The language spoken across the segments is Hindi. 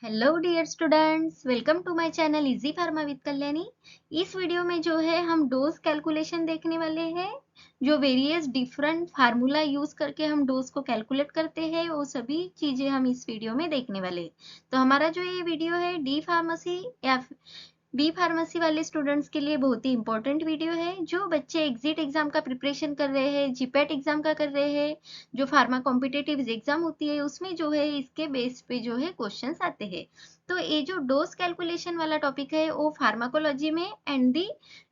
Hello dear students, welcome to my channel easy pharma with Kalyani. इस वीडियो में जो है हम डोज कैलकुलेशन देखने वाले हैं। जो वेरियस डिफरेंट फार्मूला यूज करके हम डोज को कैलकुलेट करते हैं, वो सभी चीजें हम इस वीडियो में देखने वाले हैं। तो हमारा जो ये वीडियो है डी फार्मेसी या बी फार्मेसी वाले स्टूडेंट्स के लिए बहुत ही इंपॉर्टेंट वीडियो है। जो बच्चे एग्जिट एग्जाम का प्रिपरेशन कर रहे हैं, जीपैट एग्जाम का कर रहे हैं, जो फार्मा कॉम्पिटिटिव एग्जाम होती है उसमें जो है इसके बेस पे जो है क्वेश्चंस आते हैं। तो ये जो डोज कैलकुलेशन वाला टॉपिक है वो फार्माकोलॉजी में एंड दी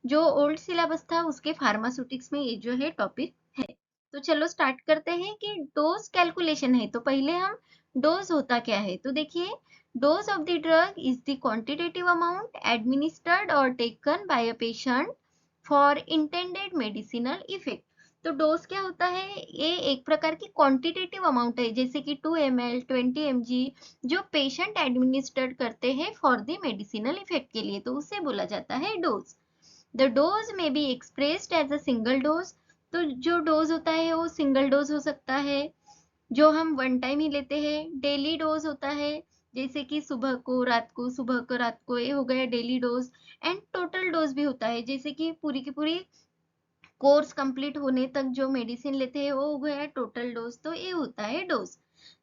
जो ओल्ड सिलेबस था उसके फार्मास्यूटिक्स में ये जो है टॉपिक है। तो चलो स्टार्ट करते हैं कि डोज कैलकुलेशन है तो पहले हम डोज होता क्या है तो देखिए, dose of the drug is the quantitative amount administered or taken by a patient for intended medicinal effect। तो डोज क्या होता है? ये एक प्रकार की क्वांटिटेटिव अमाउंट है, जैसे कि 2 ml 20 mg जो पेशेंट एडमिनिस्टर्ड करते हैं फॉर द मेडिसिनल इफेक्ट के लिए, तो उसे बोला जाता है dose. The dose may be expressed as a single dose. तो जो डोज होता है वो सिंगल डोज हो सकता है जो हम वन टाइम ही लेते हैं। डेली डोज होता है जैसे कि सुबह को रात को, सुबह को रात को, ये हो गया daily dose. And total dose भी होता है जैसे कि पूरी की पूरी कोर्स कंप्लीट होने तक जो मेडिसिन लेते हैं वो हो गया टोटल डोज। तो ये होता है dose.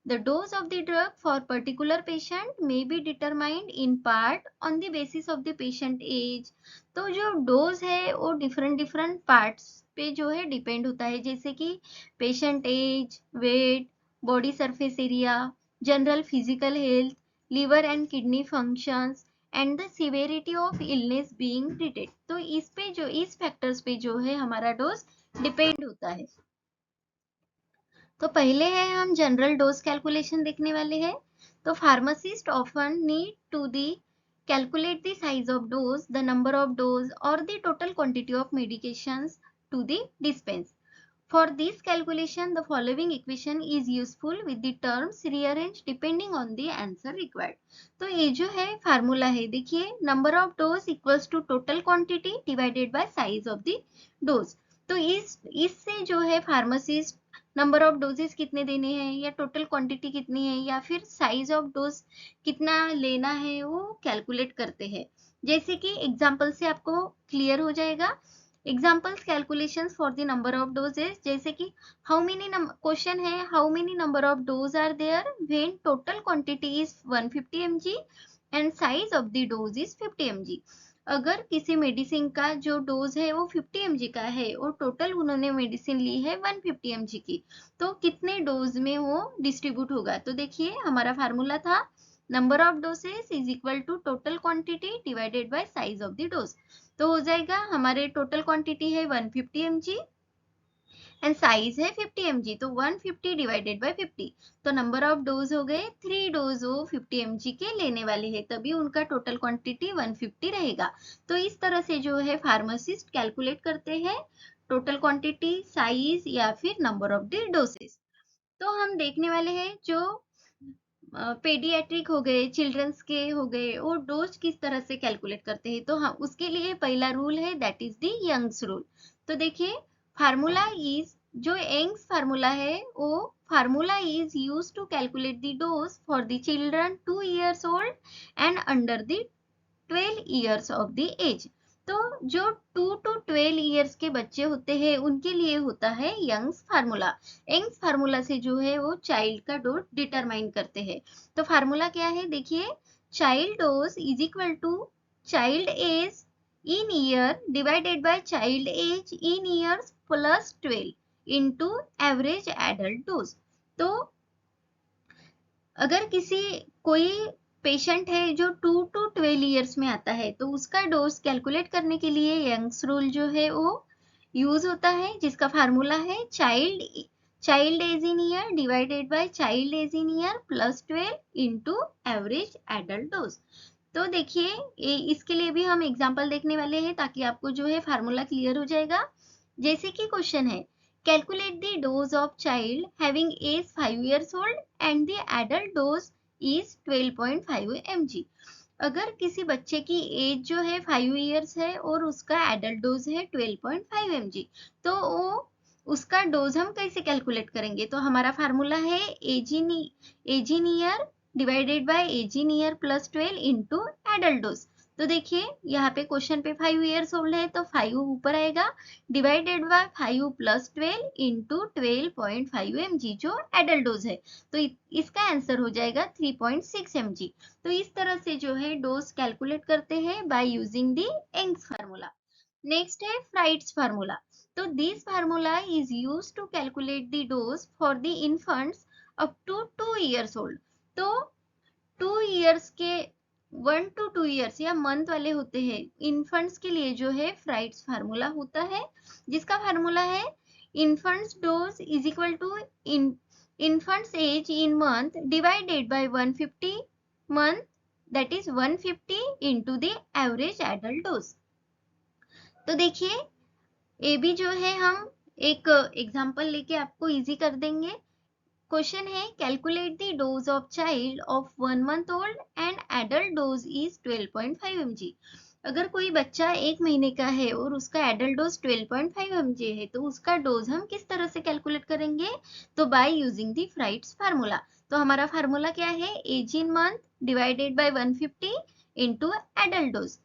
The dose of the drug for particular patient may be determined in part on the basis of the patient age. तो जो डोज है वो डिफरेंट डिफरेंट पार्ट्स पे जो है डिपेंड होता है, जैसे कि patient age, weight, body surface area, general physical health, liver and kidney functions and the severity of illness being treated. तो इस पे जो इस फैक्टर्स पे जो है हमारा डोज डिपेंड होता है। तो पहले है हम जनरल डोज कैलकुलेशन देखने वाले हैं। तो pharmacist often need to the calculate the size of dose, the number of dose और the total quantity of medications to the dispense. For this calculation, the following equation is useful with the terms rearranged depending on the answer required। तो ये जो है फार्मूला है, देखिए, number of dose equals to total quantity divided by size of the dose. तो इससे जो है फार्मासिस्ट नंबर ऑफ डोजेस कितने देने हैं या टोटल क्वांटिटी कितनी है या फिर साइज ऑफ डोज कितना लेना है वो कैलकुलेट करते हैं। जैसे कि एग्जांपल से आपको क्लियर हो जाएगा। Examples calculations for the number of doses, जैसे कि हाउ मेनी क्वेश्चन है, how many number of dose are there when total quantity is 150 mg and size of the dose is 50 mg। अगर किसी मेडिसिन का जो डोज है वो 50 mg का है और टोटल उन्होंने मेडिसिन ली है 150 mg की, तो कितने डोज में वो डिस्ट्रीब्यूट होगा? तो देखिए, हमारा फार्मूला था number of doses is equal to total quantity divided by size of the dose. तो हो जाएगा, हमारे टोटल क्वांटिटी है 150 mg एंड साइज है 50 mg, तो 150 डिवाइडेड बाय 50। तो नंबर ऑफ डोज हो गए 3 डोज वो 50 mg के लेने वाले हैं, तभी उनका टोटल क्वांटिटी 150 रहेगा। तो इस तरह से जो है फार्मासिस्ट कैलकुलेट करते हैं टोटल क्वांटिटी, साइज या फिर नंबर ऑफ द डोसेस। तो हम देखने वाले हैं जो पेडियाट्रिक हो गए, चिल्ड्रंस के हो गए, वो डोज किस तरह से कैलकुलेट करते हैं। तो हाँ, उसके लिए पहला रूल है that is the Young's rule. तो देखिए, फार्मूला इज जो यंग्स फार्मूला है वो formula is use to calculate the dose for the children 2 years old and under the 12 years of the age. तो जो 2 to 12 years के बच्चे होते हैं उनके लिए होता है यंग्स फार्मूला। यंग्स फार्मूला से जो है वो चाइल्ड का डोज डिटरमाइन करते हैं। तो फार्मूला क्या है, देखिए, child dose is equal to child age in year divided by child age in years plus 12 into average adult dose. तो अगर किसी कोई पेशेंट है जो 2 to 12 years में आता है तो उसका डोज कैलकुलेट करने के लिए यंग्स रूल जो है वो यूज होता है, जिसका फार्मूला है child age in year divided by child age in year plus 12 into average adult dose. तो देखिए, इसके लिए भी हम एग्जांपल देखने वाले हैं ताकि आपको जो है फार्मूला क्लियर हो जाएगा। जैसे कि क्वेश्चन है, calculate the dose of child having age 5 years old and the adult dose is 12.5 mg। अगर किसी बच्चे की एज जो है 5 years है और उसका एडल्ट डोज है 12.5 mg, तो वो उसका डोज हम कैसे कैलकुलेट करेंगे? तो हमारा फार्मूला है age in year divided by age in year plus 12 into adult dose. तो देखिए यहाँ पे क्वेश्चन पे 5 इयर्स ओल्ड है तो 5 ऊपर आएगा, divided by 5 plus 12 into 12.5 mg जो एडल्ट डोज है। तो इसका आंसर हो जाएगा 3.6 mg। तो इस तरह से जो है डोज कैलकुलेट करते हैं by using the Young's formula. Next है फ्राइट्स फार्मूला। तो this formula is use to calculate the dose for the infants up to 2 years old. तो 2 इयर्स के 1 to 2 इयर्स या मंथ वाले होते हैं इन्फेंट्स के लिए जो है फ्राइट्स फार्मूला होता है, जिसका फार्मूला है infants dose is equal to infants age in month divided by 150 month, that is 150 into the average adult dose. तो देखिए ये भी जो है हम एक एग्जांपल लेके आपको इजी कर देंगे। क्वेश्चन है calculate the dose of child of 1 month old and adult dose is 12.5 mg। अगर कोई बच्चा 1 महीने का है और उसका एडल्ट डोज 12.5 mg है तो उसका डोज हम किस तरह से कैलकुलेट करेंगे, तो by using the Fried's formula. तो हमारा फार्मूला क्या है, age in month divided by 150 into adult dose.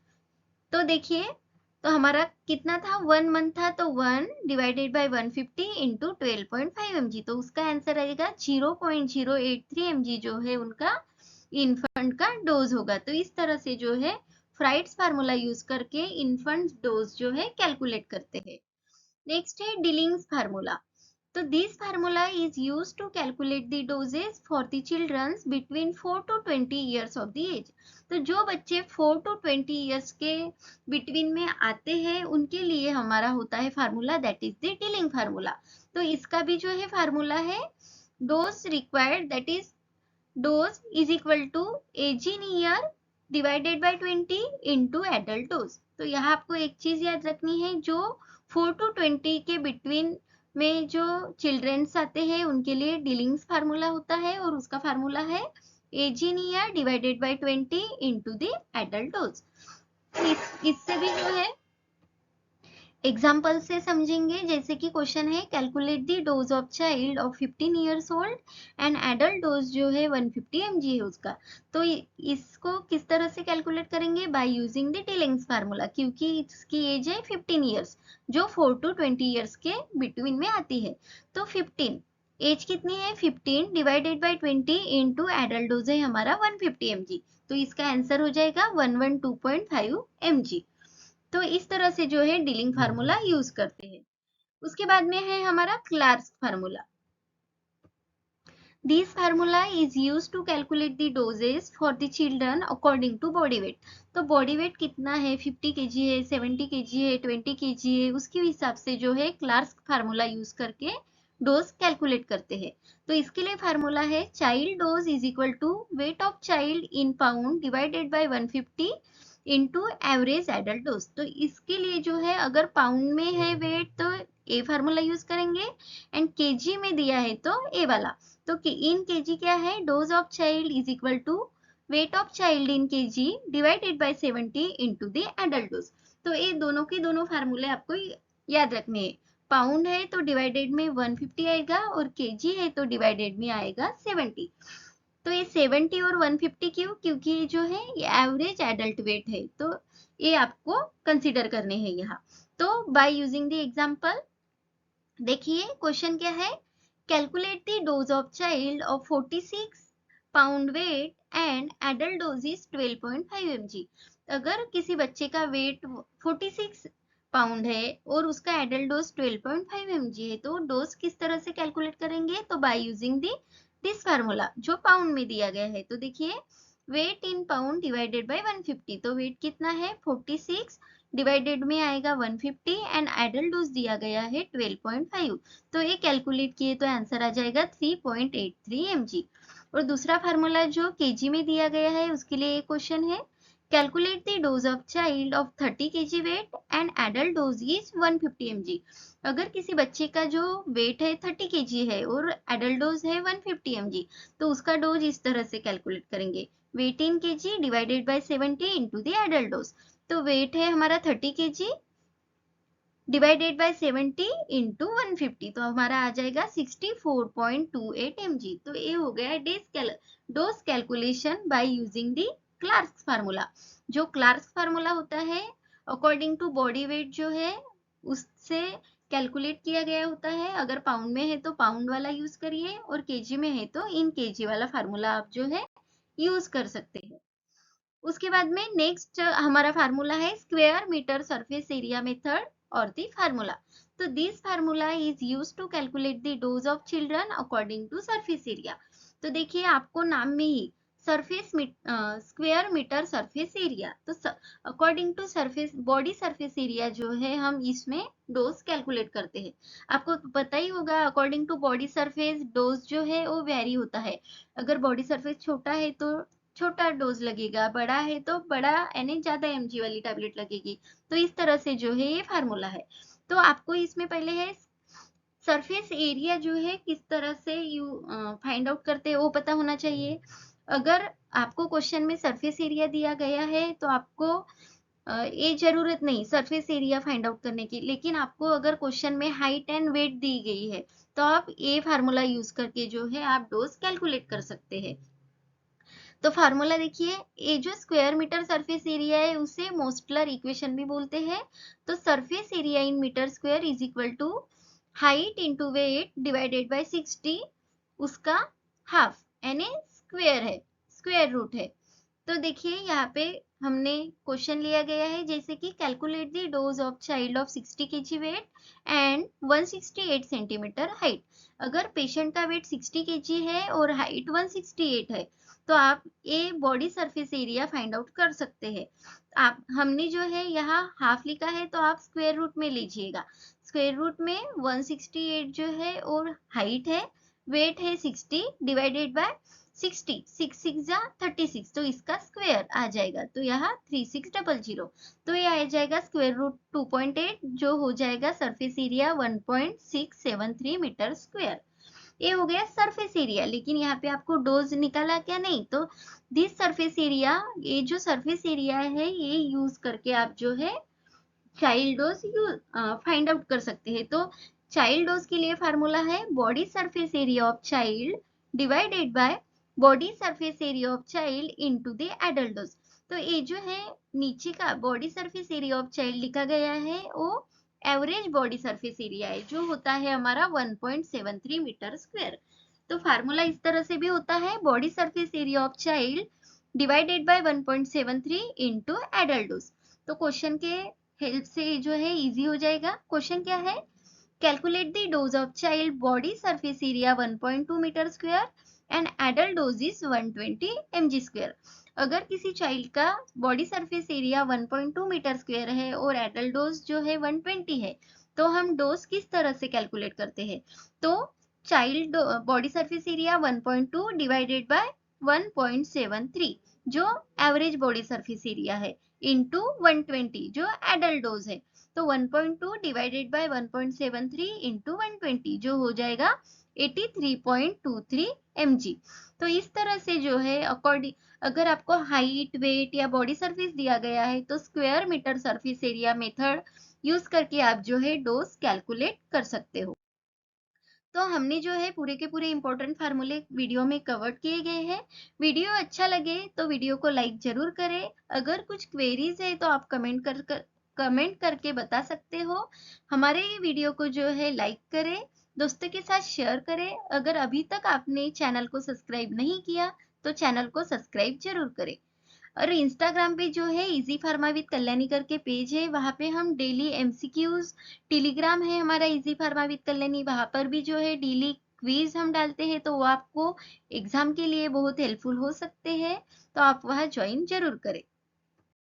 तो देखिए तो हमारा कितना था, 1 मंथ था तो 1 डिवाइडेड बाय 150 इंटू 12.5 mg। तो उसका आंसर आएगा 0.083 mg जो है उनका इन्फेंट का डोज होगा। तो इस तरह से जो है फ्राइट्स फार्मूला यूज करके इन्फेंट डोज जो है कैलकुलेट करते हैं। नेक्स्ट है डिलिंग्स फार्मूला। तो this formula is used to calculate the doses for the childrens between 4 to 20 years of the age. तो जो बच्चे 4 to 20 इयर्स के बिटवीन में आते हैं उनके लिए हमारा होता है formula that is the Dilling formula. तो इसका भी जो है फार्मूला है dose required that is dose is equal to age in year divided by 20 into adult dose. तो यहाँ आपको एक चीज याद रखनी है, जो 4 to 20 के बिटवीन में जो चिल्ड्रंस आते हैं उनके लिए डिलिंग्स फार्मूला होता है और उसका फार्मूला है age in year divided by 20 into the adult dose. इससे भी जो है एग्जाम्पल से समझेंगे, जैसे कि क्वेश्चन है calculate the dose of child of 15 years old and adult dose जो है 150 mg है उसका। तो इसको किस तरह से कैलकुलेट करेंगे, bye using the Dilling's formula, क्योंकि इसकी एज है 15 इयर्स जो 4 to 20 इयर्स के बिटवीन में आती है। तो 15 एज कितनी है, 15 divided by 20 into adult dose है हमारा 150 mg। तो इसका आंसर हो जाएगा 112.5 mg। तो इस तरह से जो है डिलिंग फार्मूला यूज करते हैं। उसके बाद में है हमारा Clark's formula. This formula is use to calculate the doses for the children according to body weight. तो बॉडी वेट कितना है, 50 kg है, 70 kg है, 20 kg है, उसके हिसाब से जो है क्लार्क्स फार्मूला यूज करके डोज कैलकुलेट करते हैं। तो इसके लिए फार्मूला है child dose is equal to weight of child in pound divided by 150 into average adult dose. तो इसके लिए जो है अगर पाउंड में है वेट तो ए फार्मूला यूज करेंगे एंड केजी में दिया है तो ए वाला। तो इन केजी क्या है, dose of child is equal to weight of child in kg divided by 70 into the adult dose. तो ये दोनों के दोनों फार्मूले आपको याद रखने हैं। पाउंड है तो डिवाइडेड में 150 आएगा और केजी है तो डिवाइडेड में आएगा 70। तो ये 70 और 150 क्यों, क्योंकि ये जो है ये एवरेज एडल्ट वेट है, तो ये आपको कंसीडर करने हैं यहाँ। तो बाय यूजिंग द एग्जांपल देखिए क्वेश्चन क्या है, calculate the dose of child of 46 pound weight and adult dose is 12.5 mg। अगर किसी बच्चे का वेट 46 पाउंड है और उसका एडल्ट डोज 12.5 mg है तो डोज किस तरह से कैलकुलेट करेंगे, तो बाय यूजिंग दिस फार्मूला जो पाउंड में दिया गया है। तो देखिए weight in pound divided by 150। तो वेट कितना है 46 डिवाइडेड में आएगा 150 एंड एडल्ट डोज दिया गया है 12.5। तो ये कैलकुलेट किए तो आंसर आ जाएगा 3.83 mg। और दूसरा फार्मूला जो केजी में दिया गया है उसके लिए ये क्वेश्चन है calculate the dose of child of 30 kg weight and adult dose is 150 mg। अगर किसी बच्चे का जो वेट है 30 kg है और एडल्ट डोज है 150 mg तो उसका डोज इस तरह से कैलकुलेट करेंगे, weight in kg divided by 70 into the adult dose. तो वेट है हमारा 30 kg डिवाइडेड बाय 70 इंटू 150, तो हमारा आ जाएगा 64.28 mg। तो ये हो गया डोज कैलकुलेशन बाय यूजिंग दी क्लार्क्स फार्मूला। जो क्लार्क्स फार्मूला होता है अकॉर्डिंग टू बॉडी वेट जो है उससे कैलकुलेट किया गया होता है। अगर पाउंड में है तो पाउंड वाला यूज करिए और केजी में है तो इन केजी वाला फार्मूला आप जो है यूज कर सकते हैं। उसके बाद में नेक्स्ट हमारा फार्मूला है square metre surface area method और दी फार्मूला। तो this formula is used to calculate the dose of children according to surface area. तो देखिए आपको नाम में ही surface square metre surface area, तो according to surface body surface area जो है हम इसमें डोज कैलकुलेट करते हैं। आपको पता ही होगा according to body surface dose जो है वो वेरी होता है। अगर बॉडी सरफेस छोटा है तो छोटा डोज लगेगा, बड़ा है तो बड़ा यानी ज्यादा एमजी वाली टैबलेट लगेगी। तो इस तरह से जो है ये फार्मूला है। तो आपको इसमें पहले है सरफेस एरिया जो है किस तरह से यू फाइंड आउट करते हैं वो पता होना चाहिए। अगर आपको क्वेश्चन में सरफेस एरिया दिया गया है तो आपको ये जरूरत नहीं सरफेस एरिया फाइंड आउट करने की, लेकिन आपको अगर क्वेश्चन में हाइट एंड वेट दी गई है तो आप ये फार्मूला यूज करके जो है आप डोज कैलकुलेट कर सकते हैं। तो फार्मूला देखिए, ये जो स्क्वायर मीटर सरफेस एरिया है उसे मोस्टलर इक्वेशन भी बोलते हैं। तो surface area in metre square is equal to height into weight divided by 60, उसका हाफ यानी स्क्वायर है, स्क्वायर रूट है। तो देखिए यहाँ पे हमने क्वेश्चन लिया गया है जैसे कि calculate the dose of child of 60 kg weight and 168 centimetre height. अगर पेशेंट का वेट 60 kg है और हाइट 168 है तो आप ये body surface area find out कर सकते हैं। आप हमने जो है यहाँ हाफ लिखा है तो आप स्क्वायर रूट में लीजिएगा। स्क्वायर रूट में 168 जो है और हाइट है, वेट है 60 डिवाइडेड बाय 60, 6 6 जा 36, तो इसका स्क्वायर आ जाएगा। तो यहाँ 3600, तो ये आ जाएगा स्क्वायर रूट 2.8 जो हो जाएगा सरफेस एरिया 1.673 मीटर स्क्वायर। ये हो गया सरफेस एरिया। लेकिन यहाँ पे आपको डोज निकाला क्या, नहीं। तो दिस सरफेस एरिया, ये जो सरफेस एरिया है ये यूज करके आप जो है चाइल्ड डोज फाइंड आउट कर सकते हैं। तो चाइल्ड डोज के लिए फार्मूला है body surface area of child divided by body surface area of child into the adult dose. तो ये जो है नीचे का body surface area of child लिखा गया है वो एवरेज बॉडी सरफेस एरिया है जो होता है हमारा 1.73 मीटर स्क्वायर। तो फार्मूला इस तरह से भी होता है body surface area of child divided by 1.73 into adult dose. तो क्वेश्चन के हेल्प से जो है इजी हो जाएगा। क्वेश्चन क्या है, calculate the dose of child body surface area 1.2 metre square and adult dose is 120 mg square. अगर किसी चाइल्ड का body surface area 1.2 metre square है और एडल्ट डोज जो है 120 है तो हम डोज किस तरह से कैलकुलेट करते हैं। तो child body surface area 1.2 divided by 1.73 जो एवरेज बॉडी सरफेस एरिया है इंटू 120 जो एडल्ट डोज है। तो 1.2 डिवाइडेड बाय 1.73 इंटू 120 जो हो जाएगा 83.23 mg। तो इस तरह से जो है अकॉर्डिंग अगर आपको हाइट वेट या बॉडी सरफेस दिया गया है तो square metre surface area method use करके आप जो है डोज कैलकुलेट कर सकते हो। तो हमने जो है पूरे के पूरे इंपॉर्टेंट फार्मूले वीडियो में कवर किए गए हैं। वीडियो अच्छा लगे तो वीडियो को लाइक जरूर करें। अगर कुछ क्वेरीज है तो आप कमेंट करके बता सकते हो। हमारे वीडियो को जो है लाइक करें, दोस्तों के साथ शेयर करें। अगर अभी तक आपने चैनल को सब्सक्राइब नहीं किया तो चैनल को सब्सक्राइब जरूर करें। और इंस्टाग्राम पे जो है इजी फार्मा विद कल्याणी करके पेज है, वहां पे हम डेली एमसीक्यूज, टेलीग्राम है हमारा इजी फार्मा विद कल्याणी, वहां पर भी जो है डेली क्विज हम डालते हैं तो वो आपको एग्जाम के लिए बहुत हेल्पफुल हो सकते हैं। तो आप वह ज्वाइन जरूर करें।